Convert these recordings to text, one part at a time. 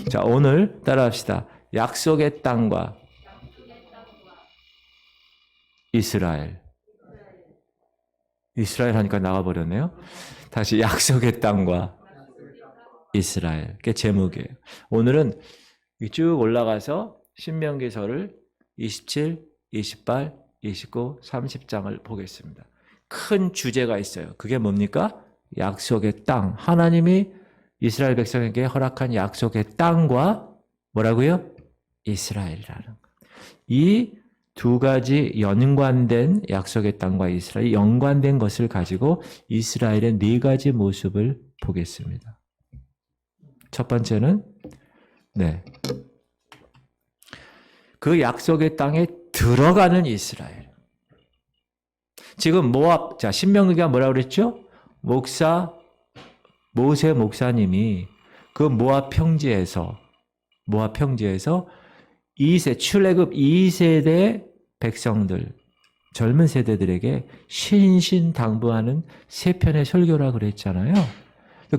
자, 오늘 따라합시다. 약속의 땅과 이스라엘. 이스라엘 하니까 나가버렸네요. 다시 약속의 땅과 이스라엘. 그게 제목이에요. 오늘은 쭉 올라가서 신명기서를 27, 28, 29, 30장을 보겠습니다. 큰 주제가 있어요. 그게 뭡니까? 약속의 땅. 하나님이 이스라엘 백성에게 허락한 약속의 땅과 뭐라고요? 이스라엘이라는 것. 이 두 가지 연관된 약속의 땅과 이스라엘, 연관된 것을 가지고 이스라엘의 네 가지 모습을 보겠습니다. 첫 번째는 그 약속의 땅에 들어가는 이스라엘. 지금 모압, 자, 신명기가 뭐라고 그랬죠? 모세 목사님이 그 모압 평지에서 출애굽 2세대 백성들, 젊은 세대들에게 신신당부하는 세 편의 설교라고 그랬잖아요.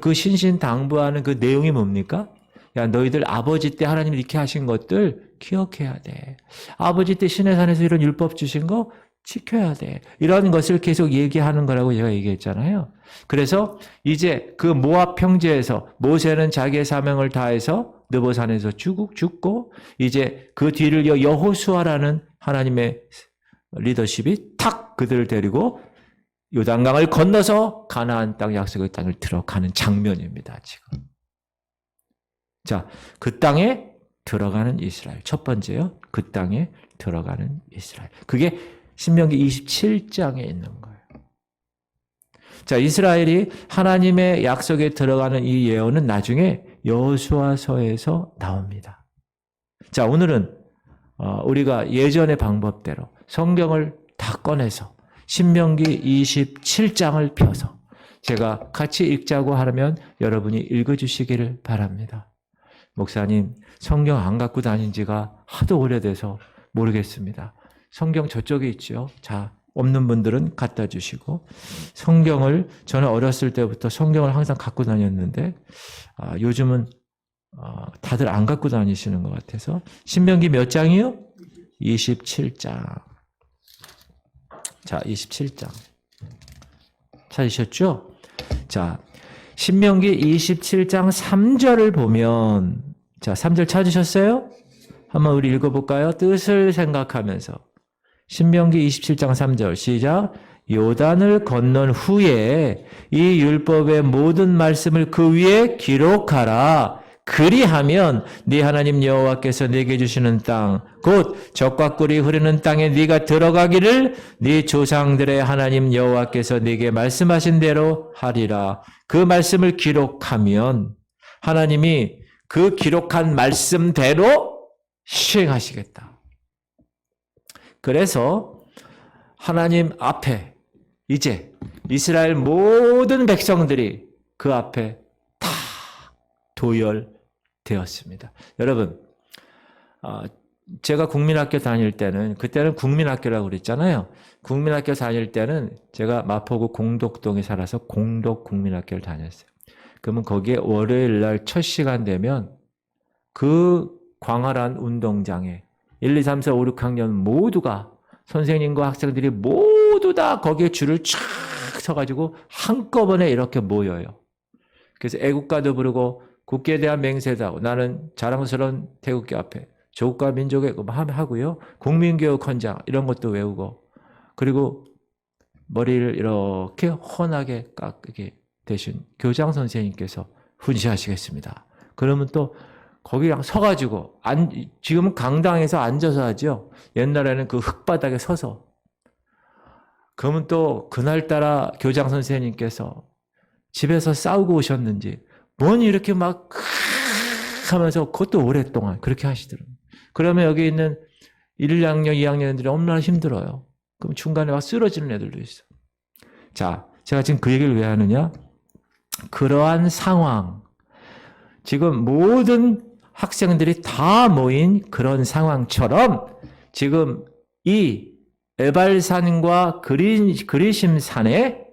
그 신신당부하는 그 내용이 뭡니까? 야, 너희들 아버지 때 하나님이 이렇게 하신 것들 기억해야 돼. 아버지 때 시내산에서 이런 율법 주신 거 지켜야 돼. 이런 것을 계속 얘기하는 거라고 제가 얘기했잖아요. 그래서 이제 그 모압 평지에서 모세는 자기의 사명을 다해서 느보산에서 죽고 이제 그 뒤를 이어 여호수아라는 하나님의 리더십이 탁 그들을 데리고 요단강을 건너서 가나안 땅 약속의 땅을 들어가는 장면입니다. 지금. 자, 그 땅에 들어가는 이스라엘. 첫 번째요. 그 땅에 들어가는 이스라엘. 그게 신명기 27장에 있는 거예요. 자, 이스라엘이 하나님의 약속에 들어가는 이 예언은 나중에 여호수아서에서 나옵니다. 자, 오늘은 우리가 예전의 방법대로 성경을 다 꺼내서 신명기 27장을 펴서 제가 같이 읽자고 하면 여러분이 읽어주시기를 바랍니다. 목사님, 성경 안 갖고 다닌 지가 하도 오래돼서 모르겠습니다. 성경 저쪽에 있죠. 자, 없는 분들은 갖다 주시고 성경을 저는 어렸을 때부터 성경을 항상 갖고 다녔는데 요즘은 다들 안 갖고 다니시는 것 같아서 신명기 몇 장이요? 27장. 자, 27장. 찾으셨죠? 자, 신명기 27장 3절을 보면 자, 3절 찾으셨어요? 한번 우리 읽어볼까요? 뜻을 생각하면서 신명기 27장 3절 시작. 요단을 건넌 후에 이 율법의 모든 말씀을 그 위에 기록하라. 그리하면 네 하나님 여호와께서 네게 주시는 땅 곧 젖과 꿀이 흐르는 땅에 네가 들어가기를 네 조상들의 하나님 여호와께서 네게 말씀하신 대로 하리라. 그 말씀을 기록하면 하나님이 그 기록한 말씀대로 시행하시겠다. 그래서 하나님 앞에 이제 이스라엘 모든 백성들이 그 앞에 다 도열되었습니다. 여러분, 제가 국민학교 다닐 때는 그때는 국민학교라고 그랬잖아요. 국민학교 다닐 때는 제가 마포구 공덕동에 살아서 공덕국민학교를 다녔어요. 그러면 거기에 월요일 날 첫 시간 되면 그 광활한 운동장에 1, 2, 3, 4, 5, 6학년 모두가 선생님과 학생들이 모두 다 거기에 줄을 쫙 서가지고 한꺼번에 이렇게 모여요. 그래서 애국가도 부르고 국기에 대한 맹세도 하고 나는 자랑스러운 태극기 앞에 조국과 민족의 하고요. 국민교육 헌장 이런 것도 외우고 그리고 머리를 이렇게 훤하게 깎게 되신 교장 선생님께서 훈시하시겠습니다. 그러면 또 거기랑 서가지고 지금은 강당에서 앉아서 하죠. 옛날에는 그 흙바닥에 서서. 그러면 또 그날따라 교장 선생님께서 집에서 싸우고 오셨는지 뭔 이렇게 막 하면서 그것도 오랫동안 그렇게 하시더라고요. 그러면 여기 있는 1학년, 2학년들이 얼마나 힘들어요. 그럼 중간에 막 쓰러지는 애들도 있어. 자, 제가 지금 그 얘기를 왜 하느냐? 그러한 상황, 지금 모든 학생들이 다 모인 그런 상황처럼 지금 이 에발산과 그리심산에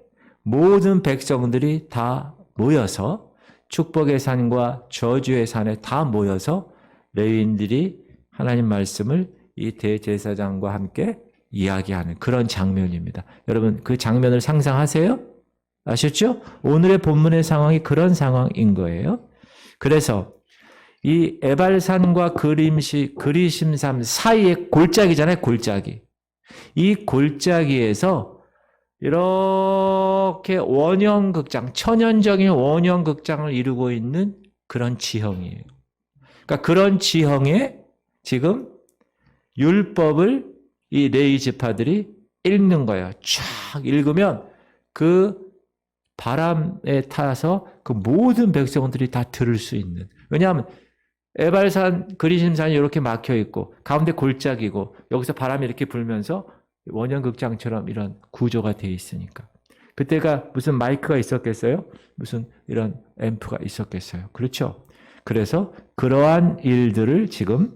모든 백성들이 다 모여서 축복의 산과 저주의 산에 다 모여서 레위인들이 하나님 말씀을 이 대제사장과 함께 이야기하는 그런 장면입니다. 여러분 그 장면을 상상하세요? 아셨죠? 오늘의 본문의 상황이 그런 상황인 거예요. 그래서 이 에발산과 그리심산 사이에 골짜기잖아요. 골짜기. 이 골짜기에서 이렇게 원형극장, 천연적인 원형극장을 이루고 있는 그런 지형이에요. 그러니까 그런 지형에 지금 율법을 이 레위 지파들이 읽는 거예요. 쫙 읽으면 그 바람에 타서 그 모든 백성들이 다 들을 수 있는. 왜냐하면 에발산, 그리심산이 이렇게 막혀 있고 가운데 골짜기고 여기서 바람이 이렇게 불면서 원형극장처럼 이런 구조가 되어 있으니까. 그때가 무슨 마이크가 있었겠어요? 무슨 이런 앰프가 있었겠어요? 그렇죠? 그래서 그러한 일들을 지금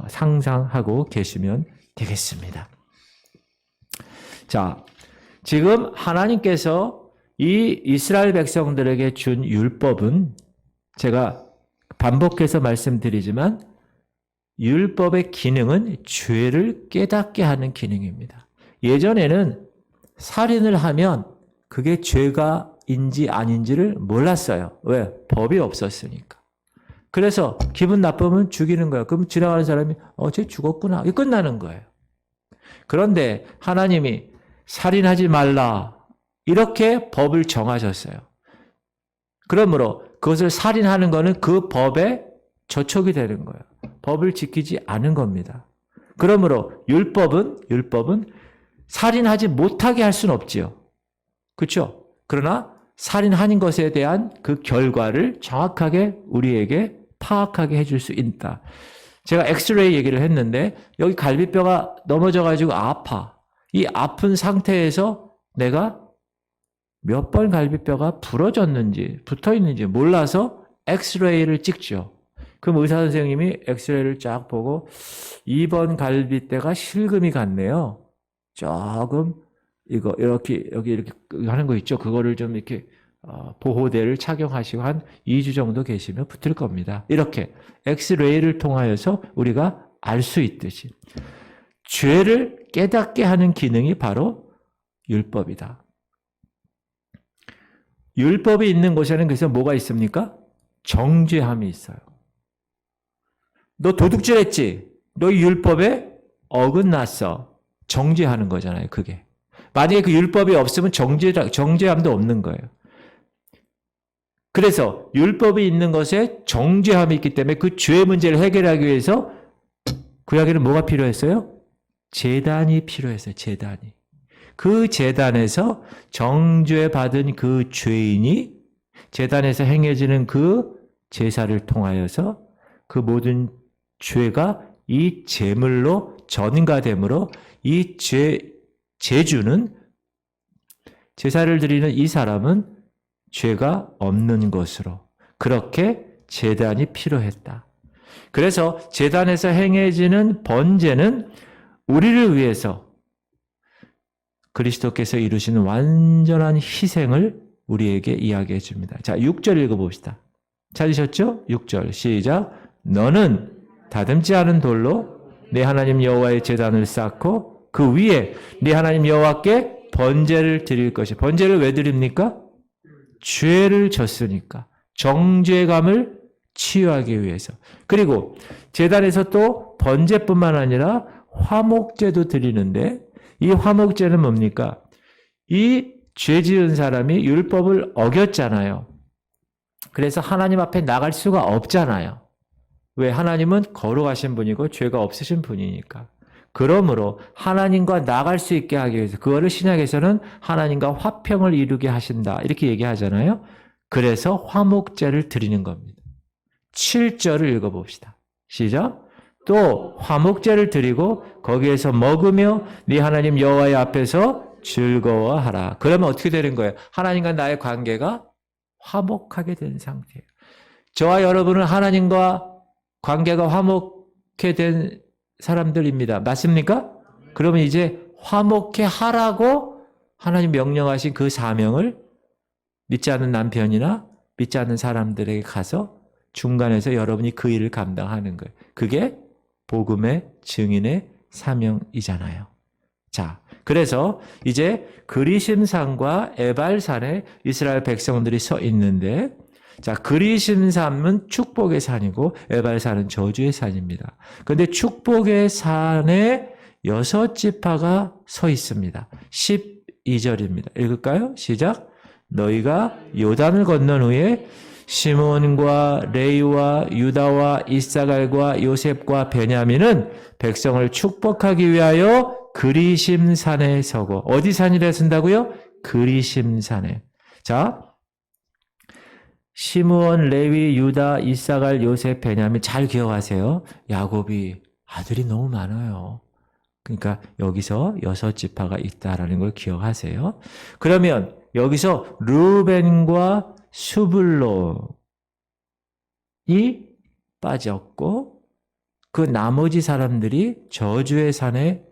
상상하고 계시면 되겠습니다. 자, 지금 하나님께서 이 이스라엘 백성들에게 준 율법은 제가 반복해서 말씀드리지만 율법의 기능은 죄를 깨닫게 하는 기능입니다. 예전에는 살인을 하면 그게 죄가인지 아닌지를 몰랐어요. 왜? 법이 없었으니까. 그래서 기분 나쁘면 죽이는 거예요. 그럼 지나가는 사람이 쟤 죽었구나. 이게 끝나는 거예요. 그런데 하나님이 살인하지 말라 이렇게 법을 정하셨어요. 그러므로 그것을 살인하는 것은 그 법에 저촉이 되는 거예요. 법을 지키지 않은 겁니다. 그러므로 율법은 살인하지 못하게 할 수는 없지요. 그렇죠? 그러나 살인한 것에 대한 그 결과를 정확하게 우리에게 파악하게 해줄 수 있다. 제가 엑스레이 얘기를 했는데 여기 갈비뼈가 넘어져가지고 아파. 이 아픈 상태에서 내가 몇 번 갈비뼈가 부러졌는지 붙어있는지 몰라서 엑스레이를 찍죠. 그럼 의사 선생님이 엑스레이를 쫙 보고 2번 갈비뼈가 실금이 갔네요. 조금 이거 이렇게 여기 이렇게 하는 거 있죠. 그거를 좀 이렇게 보호대를 착용하시고 한 2주 정도 계시면 붙을 겁니다. 이렇게 엑스레이를 통하여서 우리가 알 수 있듯이 죄를 깨닫게 하는 기능이 바로 율법이다. 율법이 있는 곳에는 그래서 뭐가 있습니까? 정죄함이 있어요. 너 도둑질했지? 너 율법에 어긋났어. 정죄하는 거잖아요, 그게. 만약에 그 율법이 없으면 정죄함도 없는 거예요. 그래서 율법이 있는 것에 정죄함이 있기 때문에 그 죄 문제를 해결하기 위해서 구약에는 뭐가 필요했어요? 제단이 필요했어요, 제단이. 그 제단에서 정죄받은 그 죄인이 제단에서 행해지는 그 제사를 통하여서 그 모든 죄가 이 제물로 전가됨으로 이 제주는 제사를 드리는 이 사람은 죄가 없는 것으로 그렇게 제단이 필요했다. 그래서 제단에서 행해지는 번제는 우리를 위해서 그리스도께서 이루시는 완전한 희생을 우리에게 이야기해 줍니다. 자, 6절 읽어봅시다. 찾으셨죠? 6절 시작. 너는 다듬지 않은 돌로 내 하나님 여호와의 제단을 쌓고 그 위에 네 하나님 여호와께 번제를 드릴 것이. 번제를 왜 드립니까? 죄를 졌으니까. 정죄감을 치유하기 위해서. 그리고 제단에서 또 번제뿐만 아니라 화목제도 드리는데 이 화목제는 뭡니까? 이 죄 지은 사람이 율법을 어겼잖아요. 그래서 하나님 앞에 나갈 수가 없잖아요. 왜? 하나님은 거룩하신 분이고 죄가 없으신 분이니까. 그러므로 하나님과 나갈 수 있게 하기 위해서 그거를 신약에서는 하나님과 화평을 이루게 하신다. 이렇게 얘기하잖아요. 그래서 화목제를 드리는 겁니다. 7절을 읽어봅시다. 시작. 또 화목제를 드리고 거기에서 먹으며 네 하나님 여호와의 앞에서 즐거워하라. 그러면 어떻게 되는 거예요? 하나님과 나의 관계가 화목하게 된 상태예요. 저와 여러분은 하나님과 관계가 화목해 된 사람들입니다. 맞습니까? 그러면 이제 화목해 하라고 하나님 명령하신 그 사명을 믿지 않는 남편이나 믿지 않는 사람들에게 가서 중간에서 여러분이 그 일을 감당하는 거예요. 그게 복음의 증인의 사명이잖아요. 자, 그래서 이제 그리심산과 에발산에 이스라엘 백성들이 서 있는데, 자, 그리심산은 축복의 산이고 에발산은 저주의 산입니다. 그런데 축복의 산에 6지파가 서 있습니다. 12절입니다. 읽을까요? 시작. 너희가 요단을 건넌 후에 시몬과 레위와 유다와 이사갈과 요셉과 베냐민은 백성을 축복하기 위하여 그리심산에 서고, 어디 산이라 쓴다고요? 그리심산에. 자, 시므온, 레위, 유다, 이사갈, 요셉, 베냐민 잘 기억하세요. 야곱이 아들이 너무 많아요. 그러니까 여기서 6지파가 있다라는 걸 기억하세요. 그러면 여기서 르우벤과 스불론이 빠졌고 그 나머지 사람들이 저주의 산에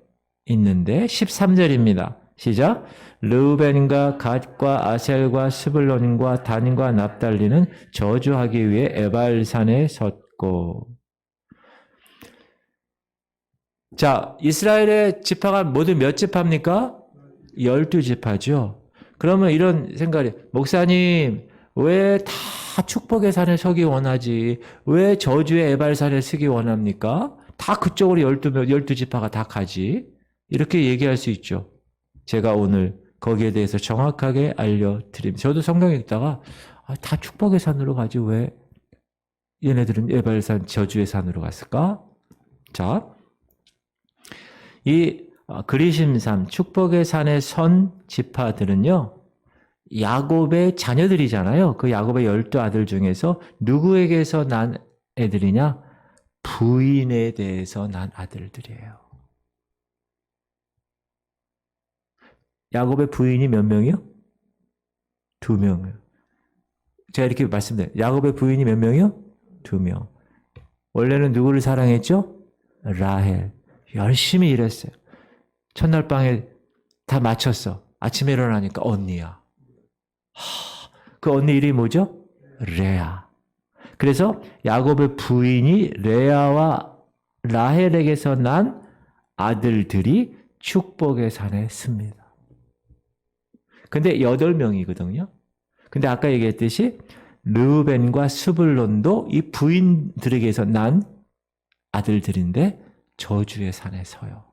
있는데 13절입니다. 시작. 르우벤과 갓과 아셀과 스불론과 단과 납달리는 저주하기 위해 에발산에 섰고. 자, 이스라엘의 지파가 모두 몇 지파입니까? 12지파죠. 그러면 이런 생각이, 목사님 왜 다 축복의 산에 서기 원하지? 왜 저주의 에발산에 서기 원합니까? 다 그쪽으로 12지파가 다 가지? 이렇게 얘기할 수 있죠. 제가 오늘 거기에 대해서 정확하게 알려드립니다. 저도 성경 읽다가 다 축복의 산으로 가지 왜 얘네들은 에발산 저주의 산으로 갔을까? 자, 이 그리심산 축복의 산에 선 지파들은요, 야곱의 자녀들이잖아요. 그 야곱의 12아들 중에서 누구에게서 난 애들이냐? 부인에 대해서 난 아들들이에요. 야곱의 부인이 몇 명이요? 2명이요. 제가 이렇게 말씀드려요. 야곱의 부인이 몇 명이요? 2명. 원래는 누구를 사랑했죠? 라헬. 열심히 일했어요. 첫날 방에 다 마쳤어. 아침에 일어나니까 언니야. 그 언니 이름이 뭐죠? 레아. 그래서 야곱의 부인이 레아와 라헬에게서 난 아들들이 축복의 산에 씁니다. 근데 8명이거든요. 근데 아까 얘기했듯이 르우벤과 스불론도 이 부인들에게서 난 아들들인데 저주의 산에 서요.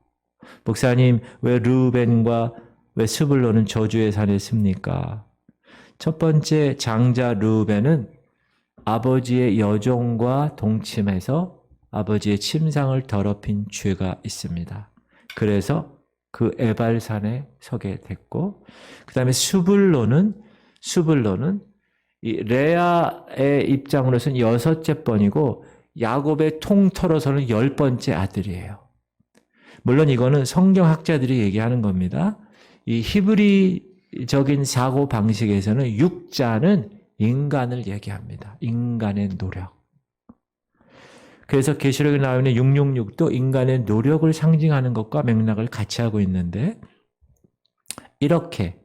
목사님, 왜 르우벤과 왜 스불론은 저주의 산에 씁니까? 첫 번째 장자 르우벤은 아버지의 여종과 동침해서 아버지의 침상을 더럽힌 죄가 있습니다. 그래서 그 에발산에 서게 됐고, 그 다음에 스불론은 이 레아의 입장으로서는 6째 번이고 야곱의 통틀어서는 10번째 아들이에요. 물론 이거는 성경학자들이 얘기하는 겁니다. 이 히브리적인 사고 방식에서는 육자는 인간을 얘기합니다. 인간의 노력. 그래서 계시록에 나오는 666도 인간의 노력을 상징하는 것과 맥락을 같이 하고 있는데, 이렇게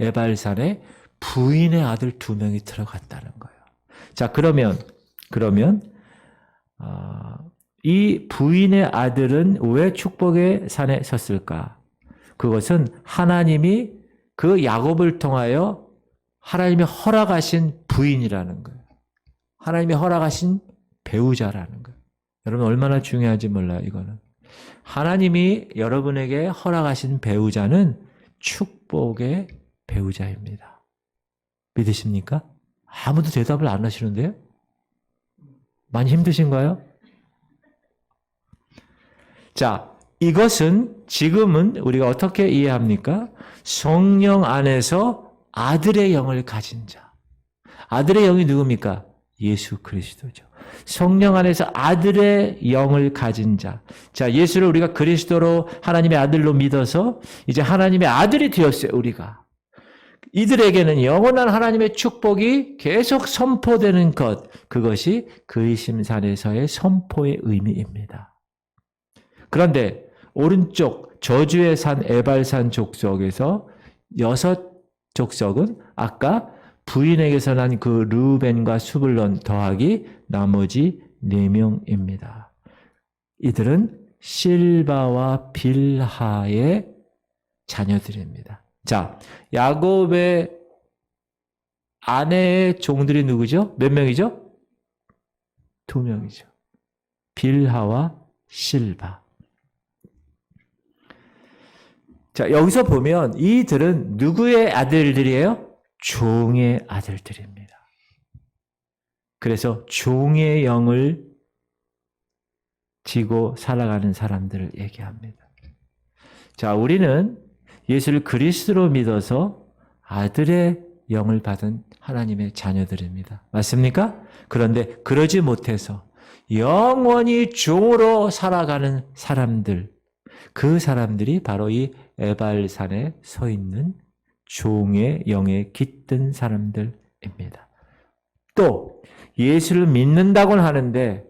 에발산에 부인의 아들 2명이 들어갔다는 거예요. 자, 그러면 이 부인의 아들은 왜 축복의 산에 섰을까? 그것은 하나님이 그 야곱을 통하여 하나님이 허락하신 부인이라는 거예요. 하나님이 허락하신 배우자라는 거예요. 여러분 얼마나 중요한지 몰라요, 이거는. 하나님이 여러분에게 허락하신 배우자는 축복의 배우자입니다. 믿으십니까? 아무도 대답을 안 하시는데요? 많이 힘드신가요? 자, 이것은 지금은 우리가 어떻게 이해합니까? 성령 안에서 아들의 영을 가진 자. 아들의 영이 누굽니까? 예수 그리스도죠. 성령 안에서 아들의 영을 가진 자. 자, 예수를 우리가 그리스도로 하나님의 아들로 믿어서 이제 하나님의 아들이 되었어요, 우리가. 이들에게는 영원한 하나님의 축복이 계속 선포되는 것. 그것이 그리심산에서의 선포의 의미입니다. 그런데 오른쪽 저주의 산 에발산 족속에서 6 족속은 아까 부인에게서 난 그 르우벤과 수블론 더하기 나머지 4명입니다. 이들은 실바와 빌하의 자녀들입니다. 자, 야곱의 아내의 종들이 누구죠? 몇 명이죠? 2명이죠. 빌하와 실바. 자, 여기서 보면 이들은 누구의 아들들이에요? 종의 아들들입니다. 그래서 종의 영을 지고 살아가는 사람들을 얘기합니다. 자, 우리는 예수를 그리스도로 믿어서 아들의 영을 받은 하나님의 자녀들입니다. 맞습니까? 그런데 그러지 못해서 영원히 종으로 살아가는 사람들, 그 사람들이 바로 이 에발산에 서 있는 종의 영에 깃든 사람들입니다. 또 예수를 믿는다고는 하는데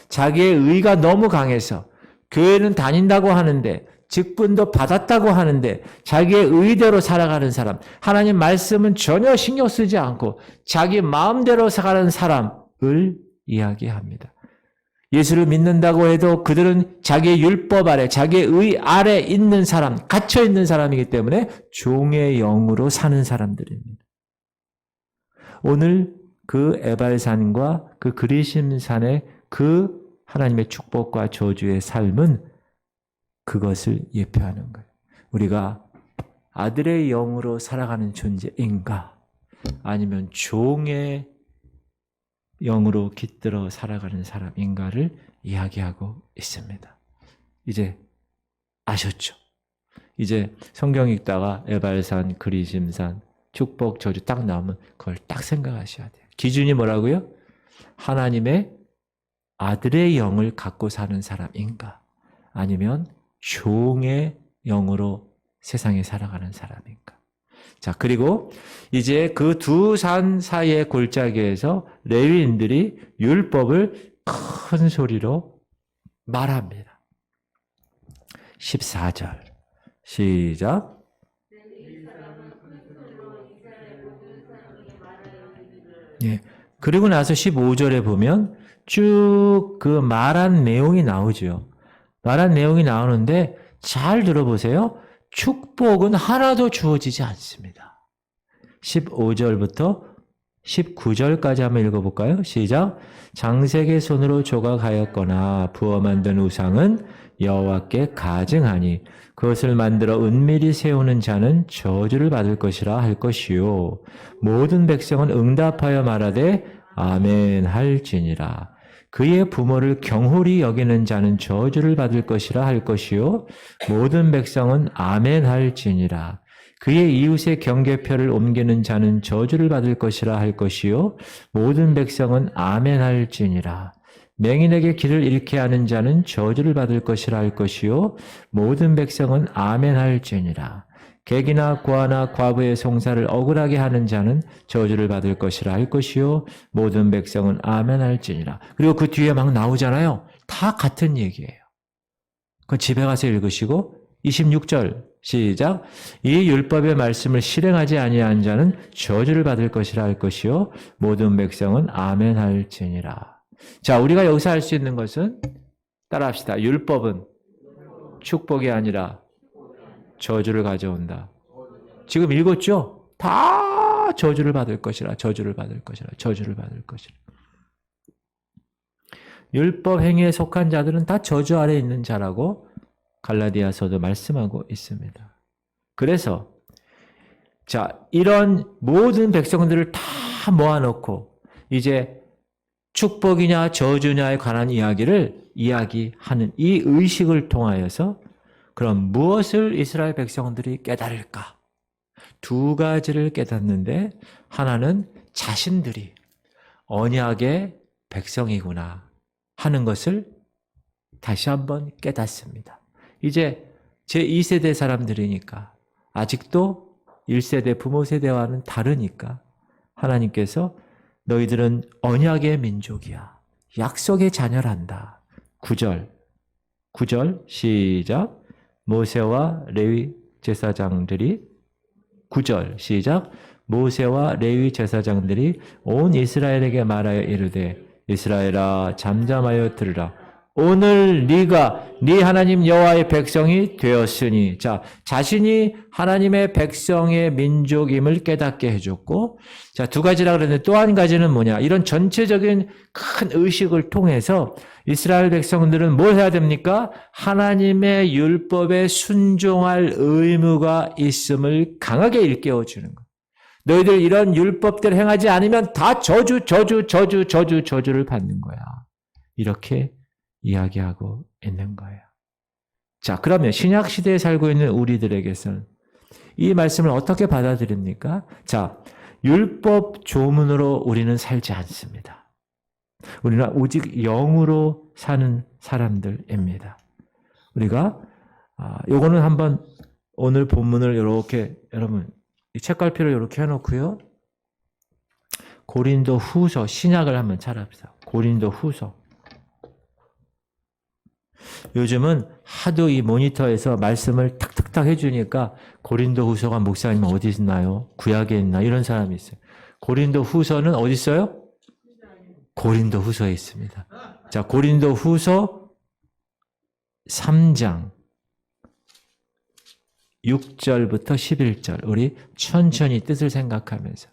자기의 의가 너무 강해서 교회는 다닌다고 하는데 직분도 받았다고 하는데 자기의 의대로 살아가는 사람, 하나님 말씀은 전혀 신경 쓰지 않고 자기 마음대로 살아가는 사람을 이야기합니다. 예수를 믿는다고 해도 그들은 자기의 율법 아래, 자기의 의 아래 있는 사람, 갇혀 있는 사람이기 때문에 종의 영으로 사는 사람들입니다. 오늘 그 에발산과 그 그리심산의 그 하나님의 축복과 저주의 삶은 그것을 예표하는 거예요. 우리가 아들의 영으로 살아가는 존재인가? 아니면 종의 영으로 깃들어 살아가는 사람인가를 이야기하고 있습니다. 이제 아셨죠? 이제 성경 읽다가 에발산, 그리심산, 축복, 저주 딱 나오면 그걸 딱 생각하셔야 돼요. 기준이 뭐라고요? 하나님의 아들의 영을 갖고 사는 사람인가? 아니면 종의 영으로 세상에 살아가는 사람인가? 자, 그리고 이제 그 두 산 사이의 골짜기에서 레위인들이 율법을 큰 소리로 말합니다. 14절 시작. 예. 그리고 나서 15절에 보면 쭉 그 말한 내용이 나오죠. 말한 내용이 나오는데 잘 들어보세요. 축복은 하나도 주어지지 않습니다. 15절부터 19절까지 한번 읽어볼까요? 시작. 장색의 손으로 조각하였거나 부어 만든 우상은 여호와께 가증하니 그것을 만들어 은밀히 세우는 자는 저주를 받을 것이라 할 것이요 모든 백성은 응답하여 말하되 아멘 할지니라. 그의 부모를 경홀히 여기는 자는 저주를 받을 것이라 할 것이요 모든 백성은 아멘 할지니라. 그의 이웃의 경계표를 옮기는 자는 저주를 받을 것이라 할 것이요 모든 백성은 아멘 할지니라. 맹인에게 길을 잃게 하는 자는 저주를 받을 것이라 할 것이요 모든 백성은 아멘 할지니라. 객이나 고아나 과부의 송사를 억울하게 하는 자는 저주를 받을 것이라 할 것이요 모든 백성은 아멘 할지니라. 그리고 그 뒤에 막 나오잖아요. 다 같은 얘기예요. 그 집에 가서 읽으시고 26절 시작. 이 율법의 말씀을 실행하지 아니한 자는 저주를 받을 것이라 할 것이요 모든 백성은 아멘 할지니라. 자, 우리가 여기서 할 수 있는 것은 따라합시다. 율법은 축복이 아니라 저주를 가져온다. 지금 읽었죠? 다 저주를 받을 것이라, 저주를 받을 것이라, 저주를 받을 것이라. 율법 행위에 속한 자들은 다 저주 아래 있는 자라고 갈라디아서도 말씀하고 있습니다. 그래서 자, 이런 모든 백성들을 다 모아놓고 이제 축복이냐 저주냐에 관한 이야기를 이야기하는 이 의식을 통하여서 그럼 무엇을 이스라엘 백성들이 깨달을까? 두 가지를 깨닫는데 하나는 자신들이 언약의 백성이구나 하는 것을 다시 한번 깨닫습니다. 이제 제2세대 사람들이니까 아직도 1세대 부모 세대와는 다르니까 하나님께서 너희들은 언약의 민족이야. 약속의 자녀란다. 9절 시작. 모세와 레위 제사장들이 9절 시작. 모세와 레위 제사장들이 온 이스라엘에게 말하여 이르되 이스라엘아 잠잠하여 들으라. 오늘 네가 네 하나님 여호와의 백성이 되었으니 자 자신이 하나님의 백성의 민족임을 깨닫게 해줬고 자 두 가지라 그랬는데 또 한 가지는 뭐냐 이런 전체적인 큰 의식을 통해서 이스라엘 백성들은 뭘 해야 됩니까? 하나님의 율법에 순종할 의무가 있음을 강하게 일깨워주는 것. 너희들 이런 율법대로 행하지 않으면 다 저주를 받는 거야. 이렇게 이야기하고 있는 거예요. 자, 그러면 신약 시대에 살고 있는 우리들에게서는 이 말씀을 어떻게 받아들입니까? 자, 율법 조문으로 우리는 살지 않습니다. 우리는 오직 영으로 사는 사람들입니다. 우리가 요거는 한번 오늘 본문을 이렇게 여러분 이 책갈피를 이렇게 해놓고요. 고린도 후서 신약을 한번 찾아봅시다. 고린도 후서. 요즘은 하도 이 모니터에서 말씀을 탁탁탁 해주니까 고린도 후서가 목사님 어디 있나요? 구약에 있나? 이런 사람이 있어요. 고린도 후서는 어디 있어요? 고린도 후서에 있습니다. 자, 고린도 후서 3장 6절부터 11절 우리 천천히 뜻을 생각하면서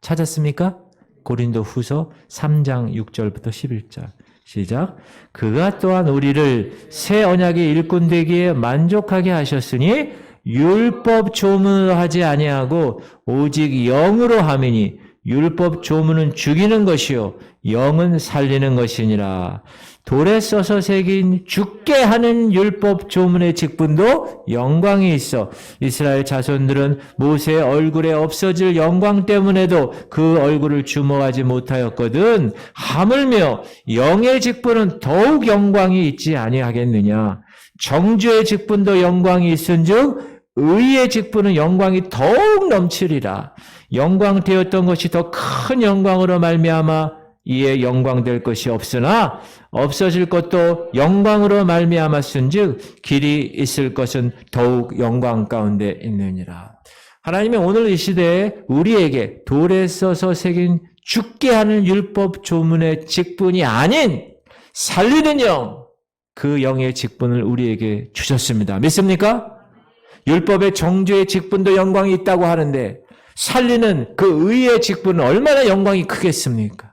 찾았습니까? 고린도 후서 3장 6절부터 11절 시작. 그가 또한 우리를 새 언약의 일꾼 되기에 만족하게 하셨으니 율법 조문으로 하지 아니하고 오직 영으로 함이니 율법 조문은 죽이는 것이요 영은 살리는 것이니라. 돌에 써서 새긴 죽게 하는 율법 조문의 직분도 영광이 있어 이스라엘 자손들은 모세의 얼굴에 없어질 영광 때문에도 그 얼굴을 주목하지 못하였거든. 하물며 영의 직분은 더욱 영광이 있지 아니하겠느냐. 정죄의 직분도 영광이 있은즉 의의 직분은 영광이 더욱 넘치리라. 영광 되었던 것이 더 큰 영광으로 말미암아 이에 영광될 것이 없으나 없어질 것도 영광으로 말미암았은즉 길이 있을 것은 더욱 영광 가운데 있느니라. 하나님이 오늘 이 시대에 우리에게 돌에 써서 새긴 죽게 하는 율법 조문의 직분이 아닌 살리는 영, 그 영의 직분을 우리에게 주셨습니다. 믿습니까? 율법의 정죄의 직분도 영광이 있다고 하는데 살리는 그 의의 직분은 얼마나 영광이 크겠습니까?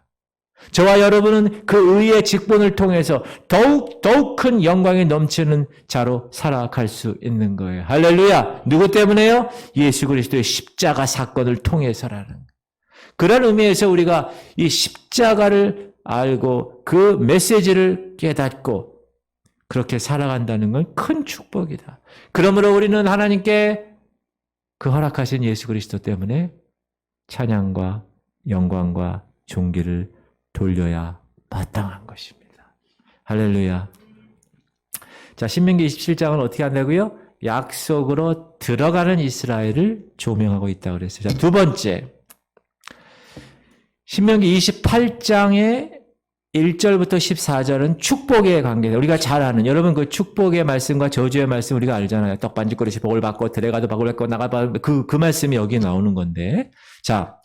저와 여러분은 그 의의 직분을 통해서 더욱 큰 영광이 넘치는 자로 살아갈 수 있는 거예요. 할렐루야! 누구 때문에요? 예수 그리스도의 십자가 사건을 통해서라는. 그런 의미에서 우리가 이 십자가를 알고 그 메시지를 깨닫고 그렇게 살아간다는 건 큰 축복이다. 그러므로 우리는 하나님께 그 허락하신 예수 그리스도 때문에 찬양과 영광과 존귀를 돌려야 마땅한 것입니다. 할렐루야. 자, 신명기 27장은 어떻게 한다고요? 약속으로 들어가는 이스라엘을 조명하고 있다고 그랬어요. 자, 두 번째. 신명기 28장의 1절부터 14절은 축복의 관계다. 우리가 잘 아는, 여러분 그 축복의 말씀과 저주의 말씀 우리가 알잖아요. 떡반죽그릇이 복을 받고 들어가도 복을 받고 나가도 그 말씀이 여기 나오는 건데. 자,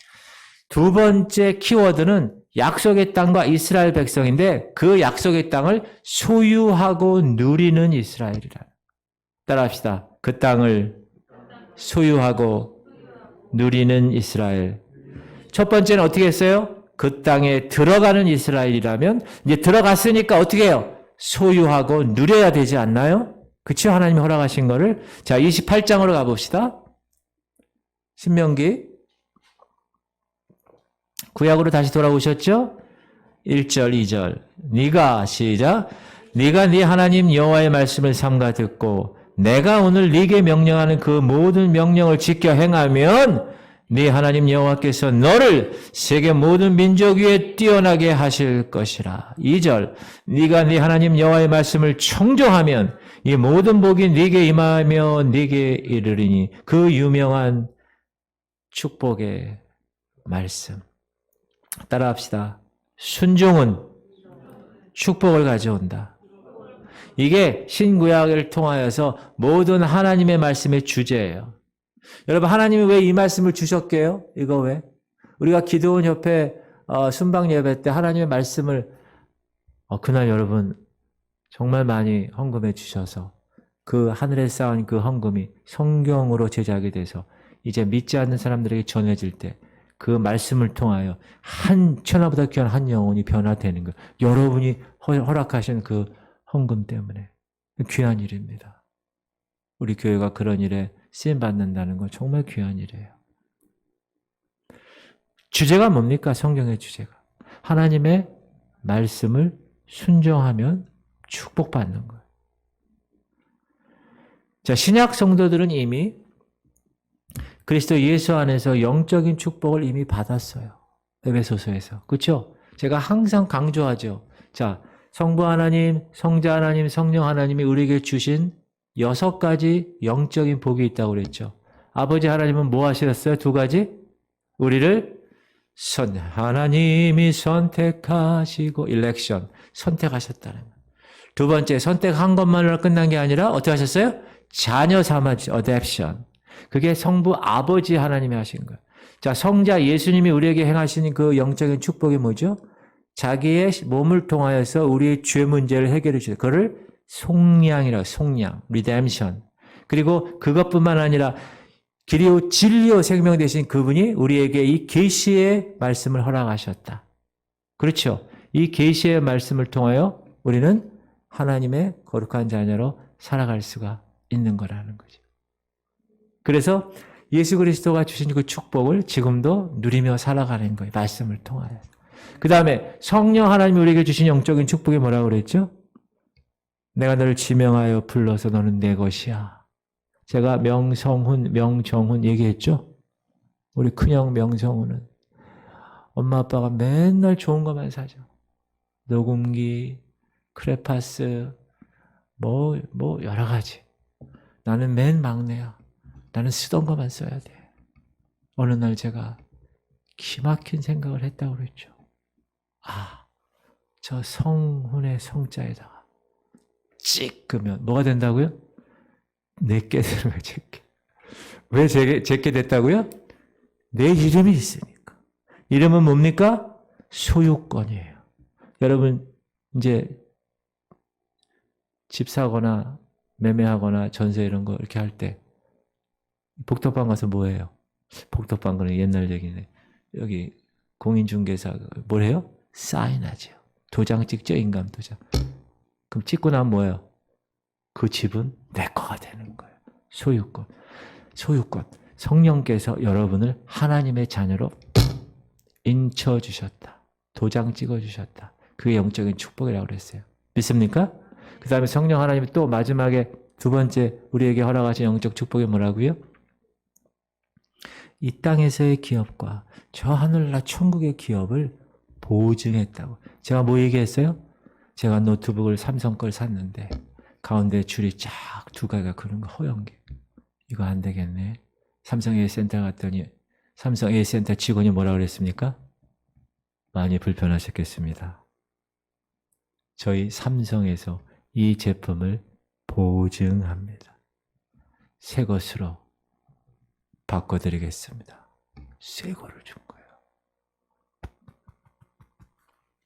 두 번째 키워드는 약속의 땅과 이스라엘 백성인데 그 약속의 땅을 소유하고 누리는 이스라엘이라. 따라합시다. 그 땅을 소유하고 누리는 이스라엘. 첫 번째는 어떻게 했어요? 그 땅에 들어가는 이스라엘이라면 이제 들어갔으니까 어떻게 해요? 소유하고 누려야 되지 않나요? 그쵸? 하나님이 허락하신 거를. 자, 28장으로 가봅시다. 신명기. 구약으로 다시 돌아오셨죠? 1절, 2절. 네가 시작. 네가 네 하나님 여호와의 말씀을 삼가 듣고 내가 오늘 네게 명령하는 그 모든 명령을 지켜 행하면 네 하나님 여호와께서 너를 세계 모든 민족 위에 뛰어나게 하실 것이라. 2절. 네가 네 하나님 여호와의 말씀을 청종하면 이 모든 복이 네게 임하며 네게 이르리니. 그 유명한 축복의 말씀. 따라합시다. 순종은 축복을 가져온다. 이게 신구약을 통하여서 모든 하나님의 말씀의 주제예요. 여러분, 하나님이 왜 이 말씀을 주셨게요? 이거 왜? 우리가 기도원 협회 순방 예배 때 하나님의 말씀을 그날 여러분 정말 많이 헌금해 주셔서 그 하늘에 쌓은 그 헌금이 성경으로 제작이 돼서 이제 믿지 않는 사람들에게 전해질 때 그 말씀을 통하여 한 천하보다 귀한 한 영혼이 변화되는 것. 여러분이 허락하신 그 헌금 때문에 귀한 일입니다. 우리 교회가 그런 일에 쓰임 받는다는 건 정말 귀한 일이에요. 주제가 뭡니까? 성경의 주제가. 하나님의 말씀을 순종하면 축복받는 거예요. 자, 신약 성도들은 이미 그리스도 예수 안에서 영적인 축복을 이미 받았어요. 에베소서에서. 그렇죠? 제가 항상 강조하죠. 자, 성부 하나님, 성자 하나님, 성령 하나님이 우리에게 주신 6가지 영적인 복이 있다고 그랬죠. 아버지 하나님은 뭐 하셨어요? 2가지? 우리를 하나님이 선택하시고 일렉션, 선택하셨다는 거예요. 2번째, 선택한 것만으로 끝난 게 아니라 어떻게 하셨어요? 자녀 삼아주신 어댑션. 그게 성부 아버지 하나님이 하신 거예요. 자, 성자 예수님이 우리에게 행하신 그 영적인 축복이 뭐죠? 자기의 몸을 통하여서 우리의 죄 문제를 해결해 주세요. 그거를 속량이라고, 속량, 리뎀션. 그리고 그것뿐만 아니라 길이요 진리요 생명 되신 그분이 우리에게 이 계시의 말씀을 허락하셨다. 그렇죠? 이 계시의 말씀을 통하여 우리는 하나님의 거룩한 자녀로 살아갈 수가 있는 거라는 거죠. 그래서 예수 그리스도가 주신 그 축복을 지금도 누리며 살아가는 거예요. 말씀을 통하여. 그 다음에 성령 하나님이 우리에게 주신 영적인 축복이 뭐라고 그랬죠? 내가 너를 지명하여 불러서 너는 내 것이야. 제가 명정훈 얘기했죠? 우리 큰형 명정훈은 엄마 아빠가 맨날 좋은 것만 사죠. 녹음기, 크레파스, 뭐 여러 가지. 나는 맨 막내야. 나는 쓰던 것만 써야 돼. 어느 날 제가 기막힌 생각을 했다고 그랬죠. 저 성훈의 성자에다가 찍으면 뭐가 된다고요? 내게 되는 거예요, 제게. 왜 제게 됐다고요? 내 이름이 있으니까. 이름은 뭡니까? 소유권이에요. 여러분, 이제 집 사거나 매매하거나 전세 이런 거 이렇게 할 때 복덕방 가서 뭐 해요? 복덕방 거는 옛날 얘기네. 여기 공인중개사 뭘 해요? 사인하죠. 도장 찍죠, 인감 도장. 그럼 찍고 나면 뭐예요? 그 집은 내 거가 되는 거예요. 소유권. 성령께서 여러분을 하나님의 자녀로 인쳐주셨다. 도장 찍어주셨다. 그게 영적인 축복이라고 그랬어요. 믿습니까? 그 다음에 성령 하나님이 또 마지막에 2번째 우리에게 허락하신 영적 축복이 뭐라고요? 이 땅에서의 기업과 저 하늘나라 천국의 기업을 보증했다고. 제가 뭐 얘기했어요? 제가 노트북을 삼성 걸 샀는데 가운데 줄이 쫙 2개가 그런 거 허용기. 이거 안 되겠네. 삼성 A센터 갔더니 삼성 A센터 직원이 뭐라 그랬습니까? 많이 불편하셨겠습니다. 저희 삼성에서 이 제품을 보증합니다. 새 것으로 바꿔드리겠습니다. 새 거를 준 거예요.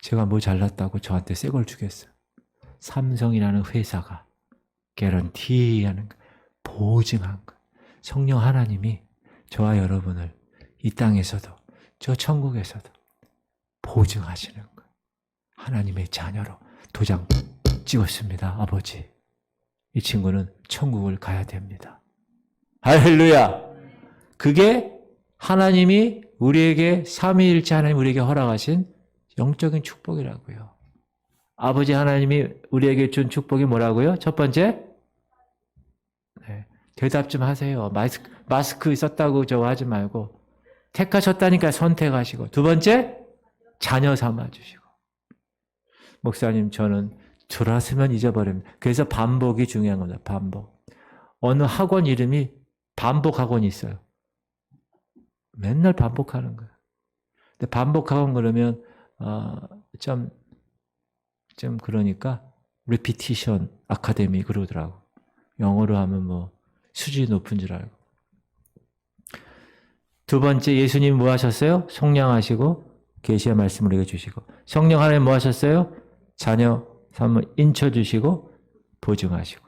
제가 뭐 잘났다고 저한테 새 걸 주겠어요. 삼성이라는 회사가 개런티하는 거, 보증한 거. 성령 하나님이 저와 여러분을 이 땅에서도 저 천국에서도 보증하시는 거예요. 하나님의 자녀로 도장 찍었습니다. 아버지, 이 친구는 천국을 가야 됩니다. 할렐루야! 그게 하나님이 우리에게 삼위일체 하나님 우리에게 허락하신 영적인 축복이라고요. 아버지 하나님이 우리에게 준 축복이 뭐라고요? 첫 번째, 대답 좀 하세요. 마스크 썼다고 저거 하지 말고 택하셨다니까 선택하시고. 2번째, 자녀 삼아주시고. 목사님, 저는 들었으면 잊어버립니다. 그래서 반복이 중요한 겁니다. 반복. 어느 학원 이름이 반복 학원이 있어요. 맨날 반복하는 거예요. 근데 반복학원 그러면 좀 그러니까 repetition 아카데미 그러더라고. 영어로 하면 뭐 수준이 높은 줄 알고. 두 번째 예수님 뭐 하셨어요? 속량하시고 계시의 말씀을 우리에게 주시고 성령 하나님 뭐 하셨어요? 자녀 삶을 인쳐주시고 보증하시고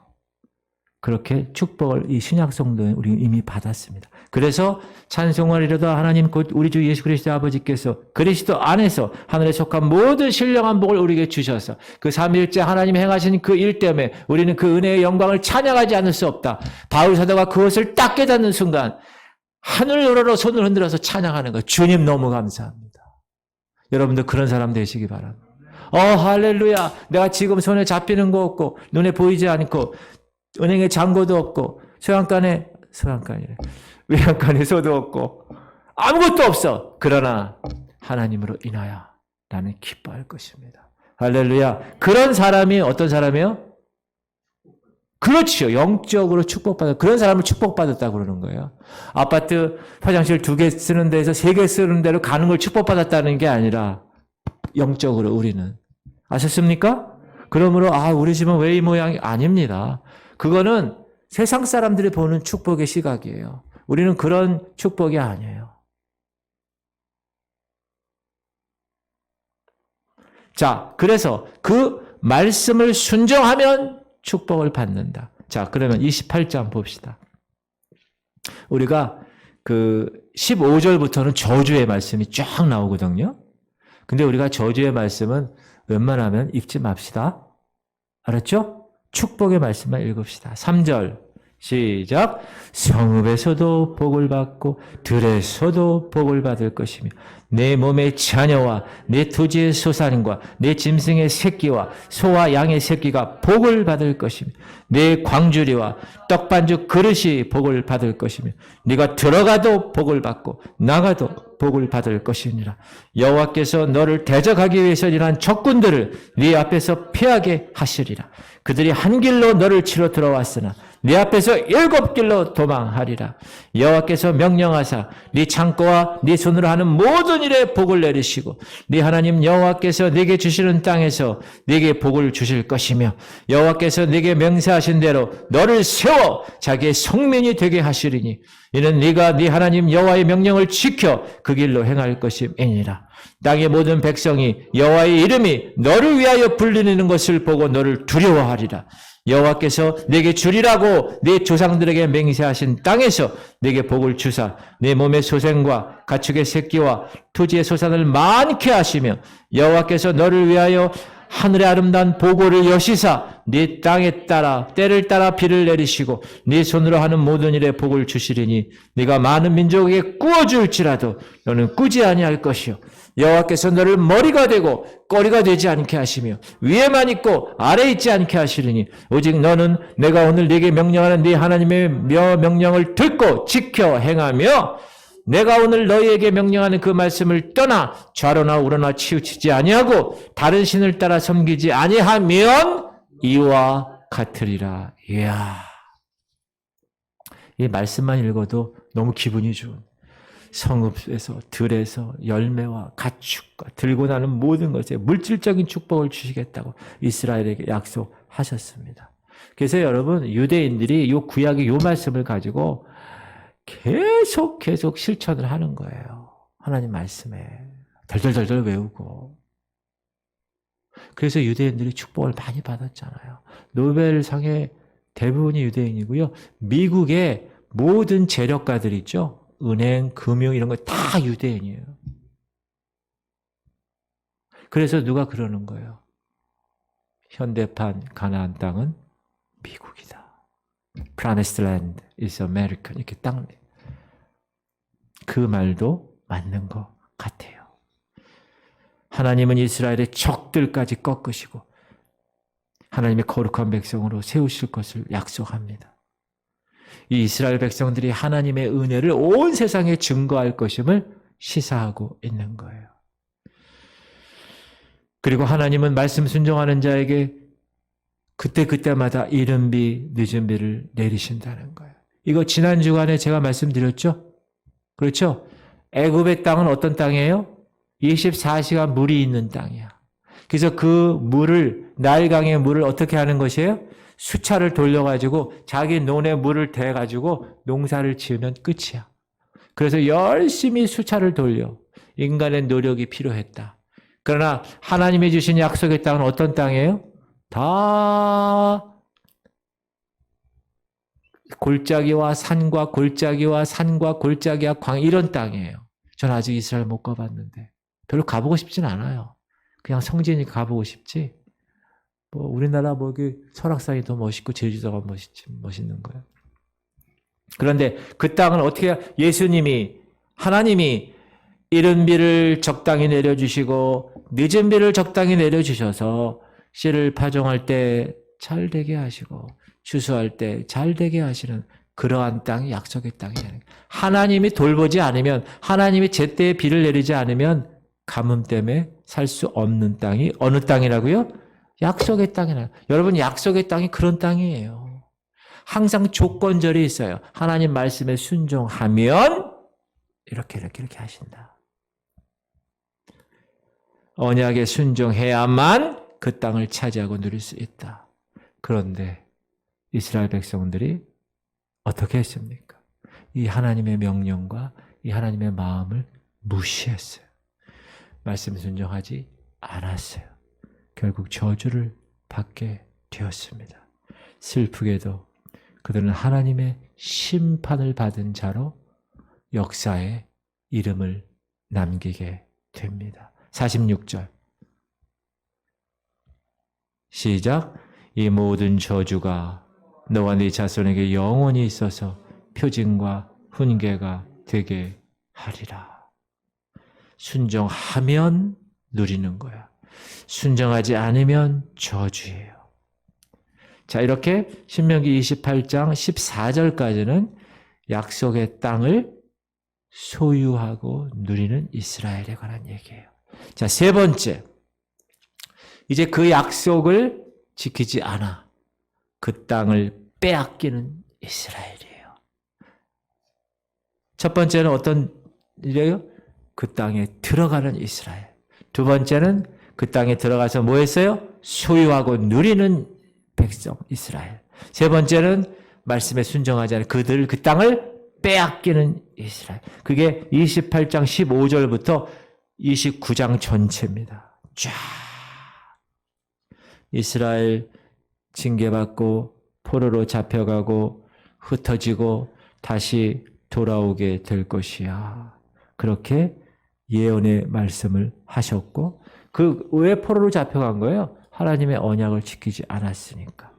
그렇게 축복을 이 신약 성도에 우리 이미 받았습니다. 그래서 찬송하리로다 하나님 곧 우리 주 예수 그리스도 아버지께서 그리스도 안에서 하늘에 속한 모든 신령한 복을 우리에게 주셔서 그 삼위일체 하나님 행하신 그 일 때문에 우리는 그 은혜의 영광을 찬양하지 않을 수 없다. 바울 사도가 그것을 딱 깨닫는 순간 하늘 우러러 손을 흔들어서 찬양하는 거. 주님 너무 감사합니다. 여러분들 그런 사람 되시기 바랍니다. 할렐루야. 내가 지금 손에 잡히는 거 없고 눈에 보이지 않고 은행에 잔고도 없고 외양간에서도 없고 아무것도 없어. 그러나 하나님으로 인하여 나는 기뻐할 것입니다. 할렐루야. 그런 사람이 어떤 사람이에요? 그렇지요. 영적으로 축복받아. 그런 사람을 축복받았다고 그러는 거예요. 아파트 화장실 2개 쓰는 데에서 3개 쓰는 데로 가는 걸 축복받았다는 게 아니라 영적으로 우리는. 아셨습니까? 그러므로 우리 집은 왜 이 모양이 아닙니다. 그거는 세상 사람들이 보는 축복의 시각이에요. 우리는 그런 축복이 아니에요. 자, 그래서 그 말씀을 순종하면 축복을 받는다. 자, 그러면 28장 봅시다. 우리가 그 15절부터는 저주의 말씀이 쫙 나오거든요. 근데 우리가 저주의 말씀은 웬만하면 읽지 맙시다. 알았죠? 축복의 말씀만 읽읍시다. 3절 시작. 성읍에서도 복을 받고 들에서도 복을 받을 것이며 내 몸의 자녀와 내 토지의 소산과 내 짐승의 새끼와 소와 양의 새끼가 복을 받을 것이며 내 광주리와 떡반죽 그릇이 복을 받을 것이며 네가 들어가도 복을 받고 나가도 복을 받을 것이니라. 여호와께서 너를 대적하기 위해서 일한 적군들을 네 앞에서 피하게 하시리라. 그들이 한 길로 너를 치러 들어왔으나 네 앞에서 7길로 도망하리라. 여호와께서 명령하사 네 창고와 네 손으로 하는 모든 일에 복을 내리시고 네 하나님 여호와께서 네게 주시는 땅에서 네게 복을 주실 것이며 여호와께서 네게 맹세하신 대로 너를 세워 자기의 성민이 되게 하시리니 이는 네가 네 하나님 여호와의 명령을 지켜 그 길로 행할 것임이니라. 땅의 모든 백성이 여호와의 이름이 너를 위하여 불리는 것을 보고 너를 두려워하리라. 여호와께서 내게 주리라고 네 조상들에게 맹세하신 땅에서 내게 복을 주사 내 몸의 소생과 가축의 새끼와 토지의 소산을 많게 하시며 여호와께서 너를 위하여 하늘의 아름다운 보고를 여시사 네 땅에 따라 때를 따라 비를 내리시고 네 손으로 하는 모든 일에 복을 주시리니 네가 많은 민족에게 꾸어줄지라도 너는 꾸지 아니할 것이요 여호와께서 너를 머리가 되고 꼬리가 되지 않게 하시며 위에만 있고 아래에 있지 않게 하시리니 오직 너는 내가 오늘 네게 명령하는 네 하나님의 명령을 듣고 지켜 행하며 내가 오늘 너희에게 명령하는 그 말씀을 떠나 좌로나 우로나 치우치지 아니하고 다른 신을 따라 섬기지 아니하면 이와 같으리라. 이야, 이 말씀만 읽어도 너무 기분이 좋은 성읍에서 들에서 열매와 가축과 들고 나는 모든 것에 물질적인 축복을 주시겠다고 이스라엘에게 약속하셨습니다. 그래서 여러분 유대인들이 이 구약의 이 말씀을 가지고 계속 실천을 하는 거예요. 하나님 말씀에 덜덜덜덜 외우고. 그래서 유대인들이 축복을 많이 받았잖아요. 노벨상의 대부분이 유대인이고요. 미국의 모든 재력가들 있죠. 은행, 금융 이런 거 다 유대인이에요. 그래서 누가 그러는 거예요. 현대판 가나안 땅은 미국이다. Promised land is American. 이렇게 딱 그 말도 맞는 것 같아요. 하나님은 이스라엘의 적들까지 꺾으시고 하나님의 거룩한 백성으로 세우실 것을 약속합니다. 이 이스라엘 백성들이 하나님의 은혜를 온 세상에 증거할 것임을 시사하고 있는 거예요. 그리고 하나님은 말씀 순종하는 자에게 그때마다 이른 비, 늦은 비를 내리신다는 거예요. 이거 지난 주간에 제가 말씀드렸죠? 그렇죠? 애굽의 땅은 어떤 땅이에요? 24시간 물이 있는 땅이야. 그래서 그 물을, 나일강의 물을 어떻게 하는 것이에요? 수차를 돌려가지고 자기 논에 물을 대가지고 농사를 지으면 끝이야. 그래서 열심히 수차를 돌려. 인간의 노력이 필요했다. 그러나 하나님이 주신 약속의 땅은 어떤 땅이에요? 다 골짜기와 산과 골짜기와 산과 골짜기와 광 이런 땅이에요. 전 아직 이스라엘 못 가봤는데 별로 가보고 싶진 않아요. 그냥 성지니 가보고 싶지. 뭐 우리나라 뭐 설악산이 더 멋있고 제주도가 멋있는 거예요. 그런데 그 땅은 어떻게 하나님이 이른 비를 적당히 내려주시고 늦은 비를 적당히 내려주셔서 씨를 파종할 때 잘 되게 하시고 추수할 때 잘 되게 하시는 그러한 땅이 약속의 땅이에요. 하나님이 돌보지 않으면, 하나님이 제때에 비를 내리지 않으면 가뭄 때문에 살 수 없는 땅이 어느 땅이라고요? 약속의 땅이라. 여러분, 약속의 땅이 그런 땅이에요. 항상 조건절이 있어요. 하나님 말씀에 순종하면 이렇게 하신다. 언약에 순종해야만 그 땅을 차지하고 누릴 수 있다. 그런데 이스라엘 백성들이 어떻게 했습니까? 이 하나님의 명령과 이 하나님의 마음을 무시했어요. 말씀 순종하지 않았어요. 결국 저주를 받게 되었습니다. 슬프게도 그들은 하나님의 심판을 받은 자로 역사에 이름을 남기게 됩니다. 46절 시작. 이 모든 저주가 너와 네 자손에게 영원히 있어서 표징과 훈계가 되게 하리라. 순종하면 누리는 거야. 순종하지 않으면 저주예요. 자, 이렇게 신명기 28장 14절까지는 약속의 땅을 소유하고 누리는 이스라엘에 관한 얘기예요. 자, 세 번째. 이제 그 약속을 지키지 않아 그 땅을 빼앗기는 이스라엘이에요. 첫 번째는 어떤 일이에요? 그 땅에 들어가는 이스라엘. 두 번째는 그 땅에 들어가서 뭐 했어요? 소유하고 누리는 백성 이스라엘. 세 번째는 말씀에 순종하지 않은 그들 그 땅을 빼앗기는 이스라엘. 그게 28장 15절부터 29장 전체입니다. 쫙 이스라엘 징계받고 포로로 잡혀가고 흩어지고 다시 돌아오게 될 것이야. 그렇게 예언의 말씀을 하셨고 그 왜 포로로 잡혀간 거예요? 하나님의 언약을 지키지 않았으니까.